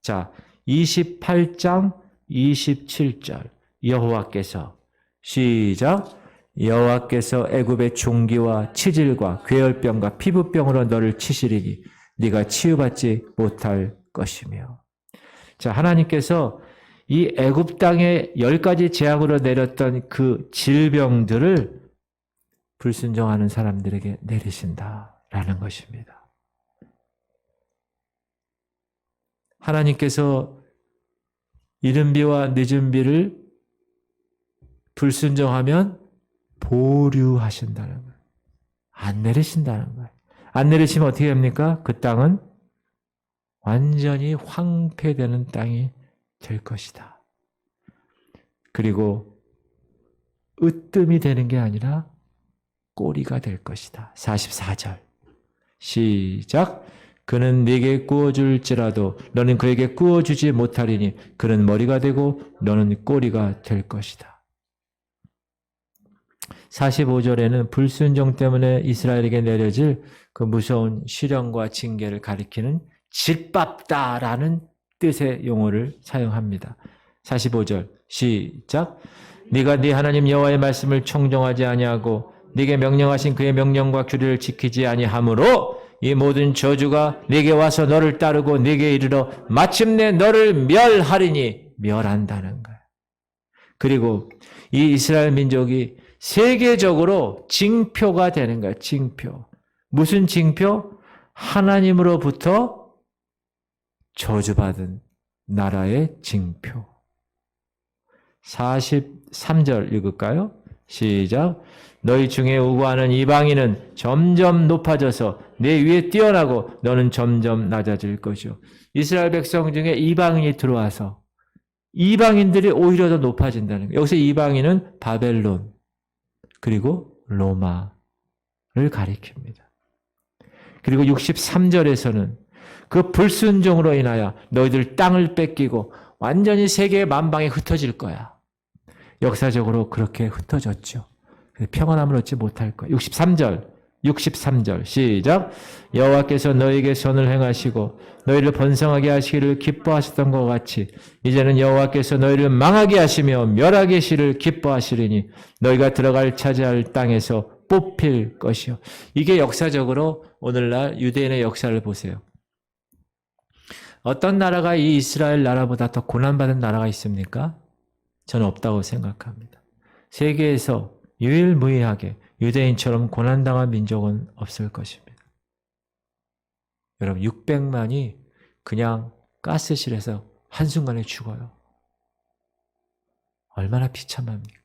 자, 28장 27절 여호와께서 시작. 여호와께서 애굽의 종기와 치질과 괴혈병과 피부병으로 너를 치시리니 네가 치유받지 못할 것이며. 자, 하나님께서 이 애굽 땅에 10가지 재앙으로 내렸던 그 질병들을 불순종하는 사람들에게 내리신다라는 것입니다. 하나님께서 이른 비와 늦은 비를 불순종하면 보류하신다는 거예요. 안 내리신다는 거예요. 안 내리시면 어떻게 됩니까? 그 땅은 완전히 황폐되는 땅이 될 것이다. 그리고 으뜸이 되는 게 아니라 꼬리가 될 것이다. 44절 시작. 그는 네게 구워줄지라도 너는 그에게 구워주지 못하리니 그는 머리가 되고 너는 꼬리가 될 것이다. 45절에는 불순종 때문에 이스라엘에게 내려질 그 무서운 시련과 징계를 가리키는 짓밟다라는 뜻의 용어를 사용합니다. 45절 시작. 네가 네 하나님 여호와의 말씀을 청종하지 아니하고 네게 명령하신 그의 명령과 규례를 지키지 아니하므로 이 모든 저주가 네게 와서 너를 따르고 네게 이르러 마침내 너를 멸하리니 멸한다는 거예요. 그리고 이 이스라엘 민족이 세계적으로 징표가 되는 거예요. 징표. 무슨 징표? 하나님으로부터 저주받은 나라의 징표. 43절 읽을까요? 시작. 너희 중에 우고하는 이방인은 점점 높아져서 내 위에 뛰어나고 너는 점점 낮아질 것이요. 이스라엘 백성 중에 이방인이 들어와서 이방인들이 오히려 더 높아진다는 거예요. 여기서 이방인은 바벨론 그리고 로마를 가리킵니다. 그리고 63절에서는 그 불순종으로 인하여 너희들 땅을 뺏기고 완전히 세계의 만방에 흩어질 거야. 역사적으로 그렇게 흩어졌죠. 평안함을 얻지 못할 거야. 63절 시작. 여호와께서 너희에게 선을 행하시고 너희를 번성하게 하시기를 기뻐하셨던 것 같이 이제는 여호와께서 너희를 망하게 하시며 멸하게 하시기를 기뻐하시리니 너희가 들어갈 차지할 땅에서 뽑힐 것이요. 이게 역사적으로 오늘날 유대인의 역사를 보세요. 어떤 나라가 이 이스라엘 나라보다 더 고난받은 나라가 있습니까? 저는 없다고 생각합니다. 세계에서 유일무이하게 유대인처럼 고난당한 민족은 없을 것입니다. 여러분 600만이 그냥 가스실에서 한순간에 죽어요. 얼마나 비참합니까?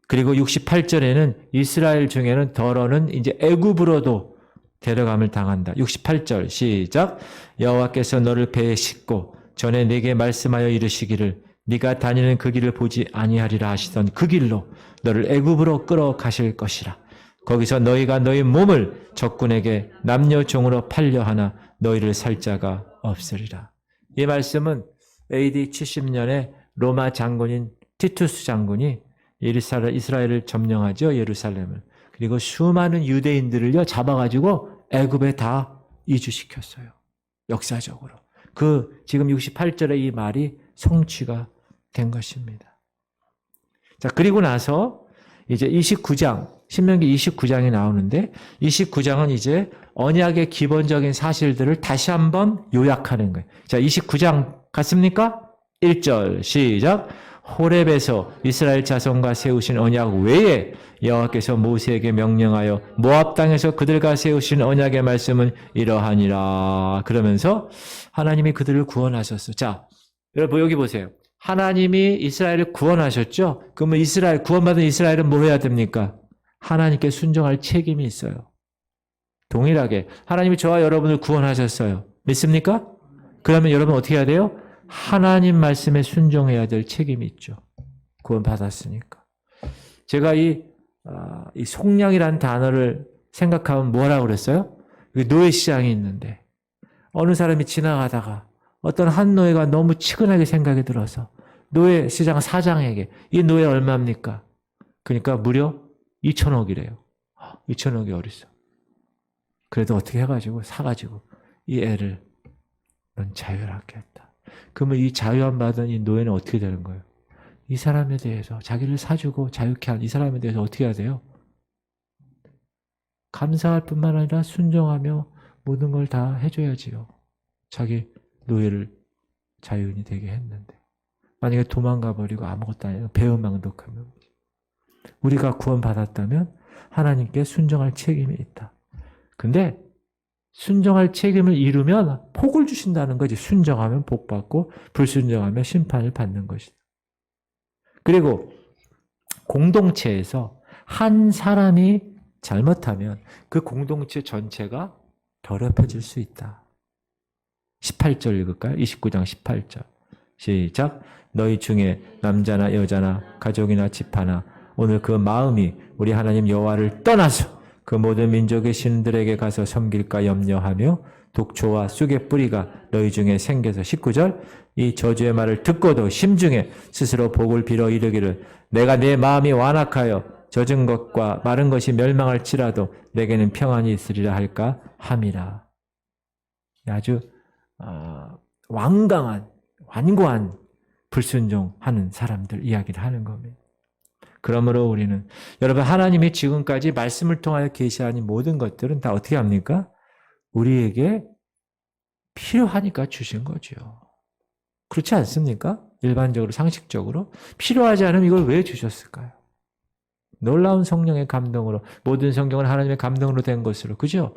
그리고 68절에는 이스라엘 중에는 더러는 이제 애굽으로도 데려감을 당한다. 68절 시작. 여호와께서 너를 배에 싣고 전에 네게 말씀하여 이르시기를 네가 다니는 그 길을 보지 아니하리라 하시던 그 길로 너를 애굽으로 끌어가실 것이라. 거기서 너희가 너희 몸을 적군에게 남녀 종으로 팔려 하나 너희를 살 자가 없으리라. 이 말씀은 AD 70년에 로마 장군인 티투스 장군이 이스라엘을 점령하죠. 예루살렘을. 그리고 수많은 유대인들을요 잡아가지고 애굽에 다 이주시켰어요. 역사적으로. 지금 68절의 이 말이 성취가 된 것입니다. 자, 그리고 나서 이제 29장, 신명기 29장이 나오는데 29장은 이제 언약의 기본적인 사실들을 다시 한번 요약하는 거예요. 자, 29장 갔습니까? 1절 시작. 호렙에서 이스라엘 자손과 세우신 언약 외에 여호와께서 모세에게 명령하여 모압 땅에서 그들과 세우신 언약의 말씀은 이러하니라. 그러면서 하나님이 그들을 구원하셨어. 자, 여러분 여기 보세요. 하나님이 이스라엘을 구원하셨죠? 그러면 이스라엘, 구원받은 이스라엘은 뭐 해야 됩니까? 하나님께 순종할 책임이 있어요. 동일하게 하나님이 저와 여러분을 구원하셨어요. 믿습니까? 그러면 여러분 어떻게 해야 돼요? 하나님 말씀에 순종해야 될 책임이 있죠. 구원받았으니까. 제가 이 속량이라는 단어를 생각하면 뭐라고 그랬어요? 노예시장이 있는데 어느 사람이 지나가다가 어떤 한 노예가 너무 치근하게 생각이 들어서 노예시장 사장에게 이 노예 얼마입니까? 그러니까 무려 2천억이래요. 2천억이 어딨어. 그래도 어떻게 해가지고 사가지고 이 애를 넌 자유롭게 했다. 그러면 이 자유함 받은 이 노예는 어떻게 되는 거예요? 이 사람에 대해서 자기를 사주고 자유케 한 이 사람에 대해서 어떻게 해야 돼요? 감사할 뿐만 아니라 순종하며 모든 걸 다 해줘야지요. 자기 노예를 자유인이 되게 했는데 만약에 도망가 버리고 아무것도 아니고 배은망덕하면 우리가 구원받았다면 하나님께 순종할 책임이 있다. 근데 순종할 책임을 이루면 복을 주신다는 거지. 순종하면 복 받고 불순종하면 심판을 받는 것이다. 그리고 공동체에서 한 사람이 잘못하면 그 공동체 전체가 더럽혀질 수 있다. 18절 읽을까요? 29장 18절 시작. 너희 중에 남자나 여자나 가족이나 집하나 오늘 그 마음이 우리 하나님 여호와를 떠나서 그 모든 민족의 신들에게 가서 섬길까 염려하며 독초와 쑥의 뿌리가 너희 중에 생겨서 19절 이 저주의 말을 듣고도 심중에 스스로 복을 빌어 이르기를 내가 내 마음이 완악하여 젖은 것과 마른 것이 멸망할지라도 내게는 평안이 있으리라 할까 함이라. 아주 완고한 불순종하는 사람들 이야기를 하는 겁니다. 그러므로 우리는 여러분 하나님이 지금까지 말씀을 통하여 계시하는 모든 것들은 다 어떻게 합니까? 우리에게 필요하니까 주신 거죠. 그렇지 않습니까? 일반적으로 상식적으로 필요하지 않으면 이걸 왜 주셨을까요? 놀라운 성령의 감동으로 모든 성경은 하나님의 감동으로 된 것으로 그죠?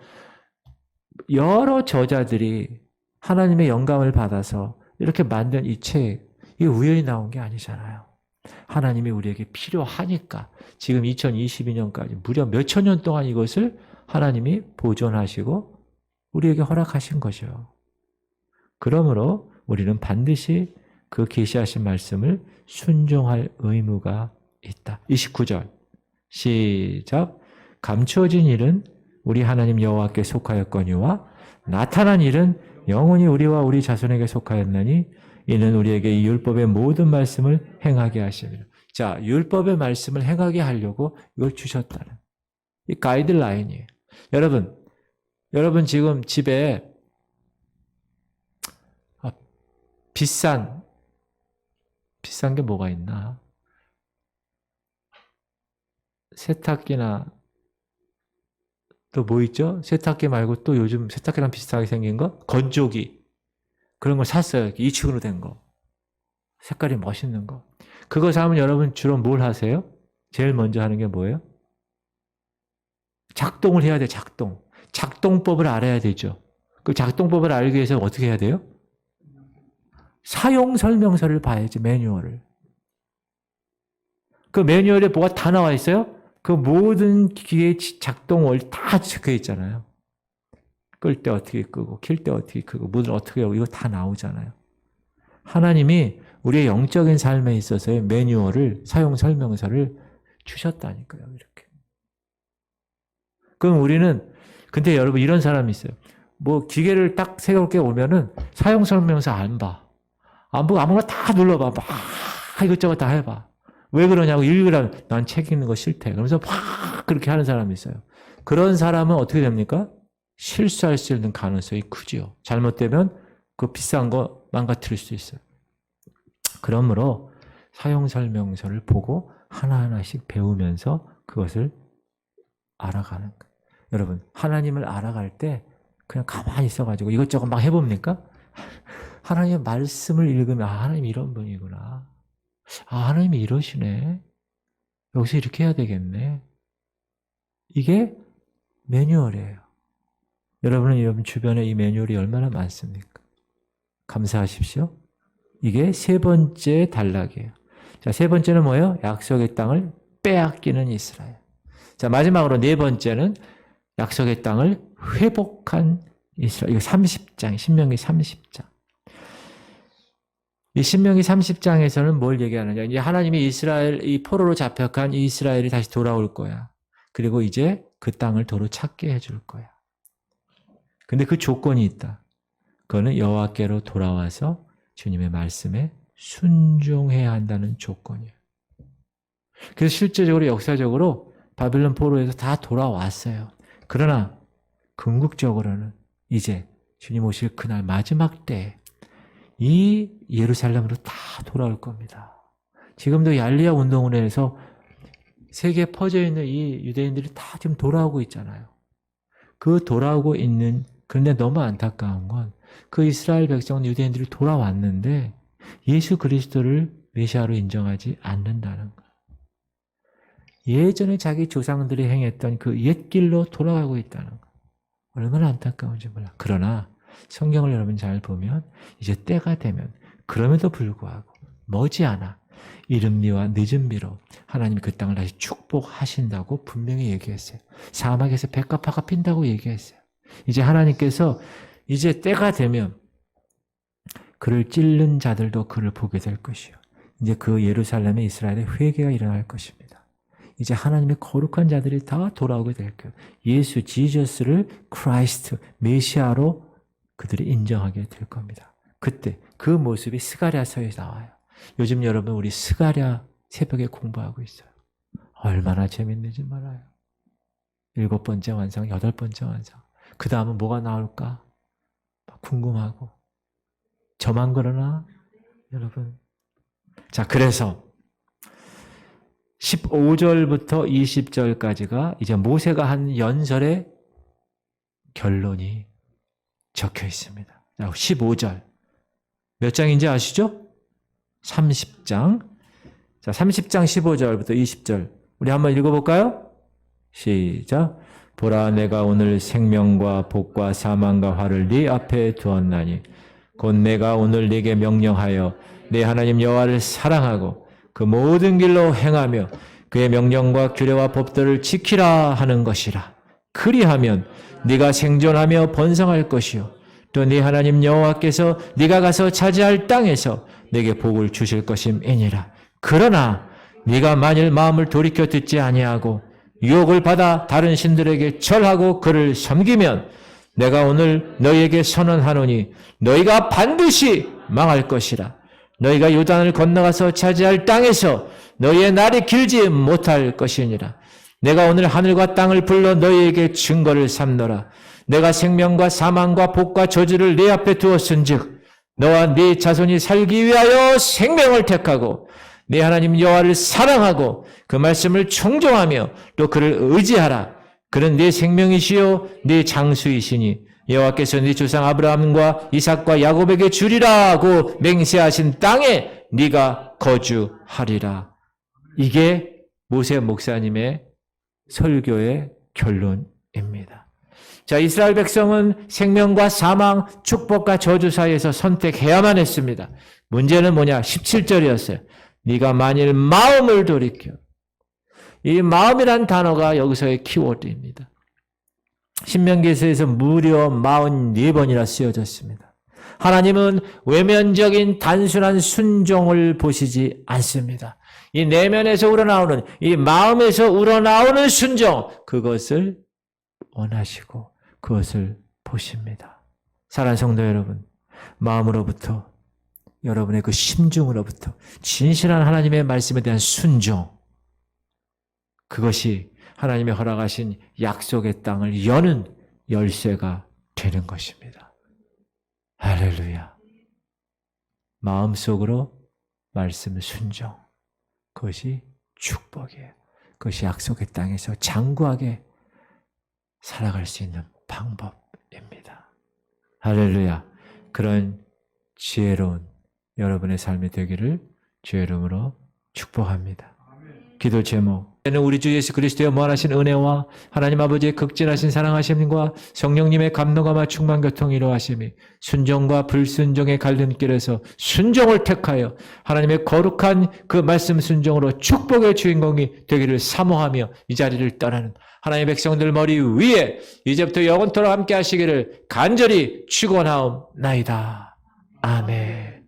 여러 저자들이 하나님의 영감을 받아서 이렇게 만든 이 책 이게 우연히 나온 게 아니잖아요. 하나님이 우리에게 필요하니까 지금 2022년까지 무려 몇천 년 동안 이것을 하나님이 보존하시고 우리에게 허락하신 거죠. 그러므로 우리는 반드시 그 계시하신 말씀을 순종할 의무가 있다. 29절 시작. 감추어진 일은 우리 하나님 여호와께 속하였거니와 나타난 일은 영원히 우리와 우리 자손에게 속하였나니 이는 우리에게 이 율법의 모든 말씀을 행하게 하심이라. 자, 율법의 말씀을 행하게 하려고 이걸 주셨다는 이 가이드라인이에요. 여러분 지금 집에 비싼 게 뭐가 있나? 세탁기나 또 뭐 있죠? 세탁기 말고 또 요즘 세탁기랑 비슷하게 생긴 거? 건조기. 그런 걸 샀어요. 2층으로 된 거. 색깔이 멋있는 거. 그거 사면 여러분 주로 뭘 하세요? 제일 먼저 하는 게 뭐예요? 작동을 해야 돼, 작동. 작동법을 알아야 되죠. 그 작동법을 알기 위해서 어떻게 해야 돼요? 사용 설명서를 봐야지, 매뉴얼을. 그 매뉴얼에 뭐가 다 나와 있어요? 그 모든 기계의 작동 원리 다 적혀 있잖아요. 끌 때 어떻게 끄고, 킬 때 어떻게 끄고, 문을 어떻게 하고, 이거 다 나오잖아요. 하나님이 우리의 영적인 삶에 있어서의 매뉴얼을, 사용 설명서를 주셨다니까요, 이렇게. 그럼 우리는, 근데 여러분 이런 사람이 있어요. 뭐 기계를 딱 새롭게 오면은 사용 설명서 안 봐. 안 보고 아무거나 다 눌러봐. 막 이것저것 다 해봐. 왜 그러냐고 읽으라면 난 책 읽는 거 싫대. 그러면서 막 그렇게 하는 사람이 있어요. 그런 사람은 어떻게 됩니까? 실수할 수 있는 가능성이 크지요. 잘못되면 그 비싼 거 망가뜨릴 수 있어요. 그러므로 사용 설명서를 보고 하나하나씩 배우면서 그것을 알아가는 거예요. 여러분, 하나님을 알아갈 때 그냥 가만히 있어가지고 이것저것 막 해봅니까? 하나님의 말씀을 읽으면 하나님 이런 분이구나. 하나님이 이러시네. 여기서 이렇게 해야 되겠네. 이게 매뉴얼이에요. 여러분 주변에 이 매뉴얼이 얼마나 많습니까? 감사하십시오. 이게 세 번째 단락이에요. 자, 세 번째는 뭐예요? 약속의 땅을 빼앗기는 이스라엘. 자, 마지막으로 네 번째는 약속의 땅을 회복한 이스라엘. 이거 30장, 신명기 30장. 이 신명기 30장에서는 뭘 얘기하느냐? 이제 하나님이 이 포로로 잡혀간 이스라엘이 다시 돌아올 거야. 그리고 이제 그 땅을 도로 찾게 해줄 거야. 근데 그 조건이 있다. 그거는 여호와께로 돌아와서 주님의 말씀에 순종해야 한다는 조건이에요. 그래서 실제적으로 역사적으로 바빌론 포로에서 다 돌아왔어요. 그러나 궁극적으로는 이제 주님 오실 그날 마지막 때에 이 예루살렘으로 다 돌아올 겁니다. 지금도 얄리야 운동을 해서 세계에 퍼져 있는 이 유대인들이 다 지금 돌아오고 있잖아요. 그 돌아오고 있는, 그런데 너무 안타까운 건 그 이스라엘 백성 유대인들이 돌아왔는데 예수 그리스도를 메시아로 인정하지 않는다는 거예요. 예전에 자기 조상들이 행했던 그 옛길로 돌아가고 있다는 거예요. 얼마나 안타까운지 몰라. 그러나 성경을 여러분 잘 보면 이제 때가 되면 그럼에도 불구하고 머지않아 이른 비와 늦은 비로 하나님이 그 땅을 다시 축복하신다고 분명히 얘기했어요. 사막에서 백과 파가 핀다고 얘기했어요. 이제 하나님께서 이제 때가 되면 그를 찔른 자들도 그를 보게 될 것이요. 이제 그 예루살렘의 이스라엘의 회개가 일어날 것입니다. 이제 하나님의 거룩한 자들이 다 돌아오게 될 거예요. 예수, 지저스를 크라이스트, 메시아로 그들이 인정하게 될 겁니다. 그때 그 모습이 스가랴서에 나와요. 요즘 여러분 우리 스가랴 새벽에 공부하고 있어요. 얼마나 재밌는지 몰라요. 7번째 완성, 8번째 완성. 그 다음은 뭐가 나올까? 궁금하고. 저만 그러나? 여러분. 자, 그래서 15절부터 20절까지가 이제 모세가 한 연설의 결론이 적혀 있습니다. 자, 15절. 몇 장인지 아시죠? 30장. 자, 30장 15절부터 20절. 우리 한번 읽어볼까요? 시작. 보라, 내가 오늘 생명과 복과 사망과 화를 네 앞에 두었나니 곧 내가 오늘 네게 명령하여 네 하나님 여호와를 사랑하고 그 모든 길로 행하며 그의 명령과 규례와 법들을 지키라 하는 것이라. 그리하면 네가 생존하며 번성할 것이요 또 네 하나님 여호와께서 네가 가서 차지할 땅에서 네게 복을 주실 것임이니라. 그러나 네가 만일 마음을 돌이켜 듣지 아니하고 유혹을 받아 다른 신들에게 절하고 그를 섬기면 내가 오늘 너희에게 선언하노니 너희가 반드시 망할 것이라. 너희가 요단을 건너가서 차지할 땅에서 너희의 날이 길지 못할 것이니라. 내가 오늘 하늘과 땅을 불러 너희에게 증거를 삼노라. 내가 생명과 사망과 복과 저주를 네 앞에 두었은즉 너와 네 자손이 살기 위하여 생명을 택하고 네 하나님 여호와를 사랑하고 그 말씀을 청종하며 또 그를 의지하라. 그는 네 생명이시요 네 장수이시니 여호와께서 네 조상 아브라함과 이삭과 야곱에게 주리라고 맹세하신 땅에 네가 거주하리라. 이게 모세 목사님의 설교의 결론입니다. 자, 이스라엘 백성은 생명과 사망, 축복과 저주 사이에서 선택해야만 했습니다. 문제는 뭐냐? 17절이었어요. 네가 만일 마음을 돌이켜. 이 마음이란 단어가 여기서의 키워드입니다. 신명기서에서 무려 44번이나 쓰여졌습니다. 하나님은 외면적인 단순한 순종을 보시지 않습니다. 이 내면에서 우러나오는, 이 마음에서 우러나오는 순종, 그것을 원하시고 그것을 보십니다. 사랑하는 성도 여러분, 마음으로부터, 여러분의 그 심중으로부터 진실한 하나님의 말씀에 대한 순종, 그것이 하나님의 허락하신 약속의 땅을 여는 열쇠가 되는 것입니다. 할렐루야. 마음속으로 말씀 순종, 그것이 축복이에요. 그것이 약속의 땅에서 장구하게 살아갈 수 있는 방법입니다. 할렐루야. 그런 지혜로운 여러분의 삶이 되기를 주의 이름으로 축복합니다. 기도 제목. 우리 주 예수 그리스도의 무한하신 은혜와 하나님 아버지의 극진하신 사랑하심과 성령님의 감동과 충만 교통 이루하심이 순종과 불순종의 갈림길에서 순종을 택하여 하나님의 거룩한 그 말씀 순종으로 축복의 주인공이 되기를 사모하며 이 자리를 떠나는 하나님의 백성들 머리 위에 이제부터 영원토록 함께 하시기를 간절히 축원하옵나이다. 아멘.